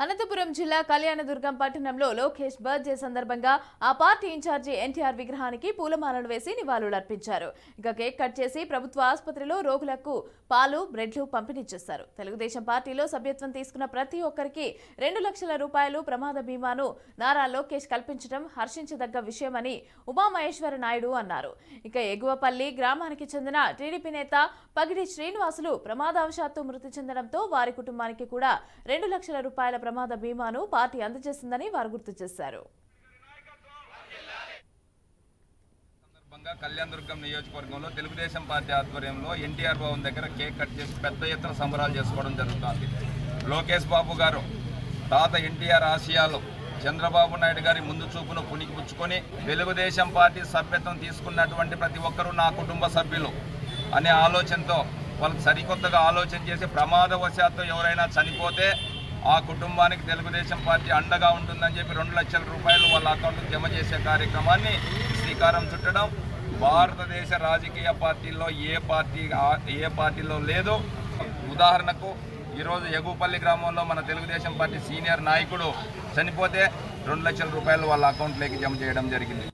అనంతపురం జిల్లా కళ్యాణదుర్గం పట్టణంలో లోకేష్ బర్త్డే సందర్భంగా ఆ పార్టీ ఇన్ఛార్జి ఎన్టీఆర్ విగ్రహానికి పూలమాలలు వేసి నివాళులర్పించారు. ఇక కేక్ కట్ చేసి ప్రభుత్వ ఆసుపత్రిలో రోగులకు పాలు, బ్రెడ్లు పంపిణీ చేశారు. తెలుగుదేశం పార్టీలో సభ్యత్వం తీసుకున్న ప్రతి ఒక్కరికి 2 లక్షల రూపాయలు ప్రమాద బీమాను నారా లోకేష్ కల్పించడం హర్షించదగ్గ విషయమని ఉమామహేశ్వర నాయుడు అన్నారు. ఇక ఎగువపల్లి గ్రామానికి చెందిన టీడీపీ నేత పగిడి శ్రీనివాసులు ప్రమాదవశాత్తు మృతి చెందడంతో వారి కుటుంబానికి కూడా 2 లక్షల రూపాయల ప్రమాద బీమాను పార్టీ అందజేసిందని వారు గుర్తు చేశారు. కళ్యాణదుర్గం నియోజకవర్గంలో తెలుగుదేశం పార్టీ ఆధ్వర్యంలో ఎన్టీఆర్ భవన్ దగ్గర కేక్ కట్ చేసి పెద్ద ఎత్తున సంబరాలు చేసుకోవడం జరుగుతుంది. లోకేష్ బాబు గారు తాత ఎన్టీఆర్ ఆశయాలు చంద్రబాబు నాయుడు గారి ముందు చూపును పుణికిపుచ్చుకొని తెలుగుదేశం పార్టీ సభ్యత్వం తీసుకున్నటువంటి ప్రతి ఒక్కరూ నా కుటుంబ సభ్యులు అనే ఆలోచనతో వాళ్ళకి సరికొత్తగా ఆలోచన చేసి ప్రమాదవశాత్తు ఎవరైనా చనిపోతే ఆ కుటుంబానికి తెలుగుదేశం పార్టీ అండగా ఉంటుందని చెప్పి 2 లక్షల రూపాయలు వాళ్ళ అకౌంట్కి జమ చేసే కార్యక్రమాన్ని శ్రీకారం చుట్టడం భారతదేశ రాజకీయ పార్టీల్లో ఏ పార్టీలో లేదు. ఉదాహరణకు ఈరోజు ఎగుపల్లి గ్రామంలో మన తెలుగుదేశం పార్టీ సీనియర్ నాయకుడు చనిపోతే 2 లక్షల రూపాయలు వాళ్ళ అకౌంట్లోకి జమ చేయడం జరిగింది.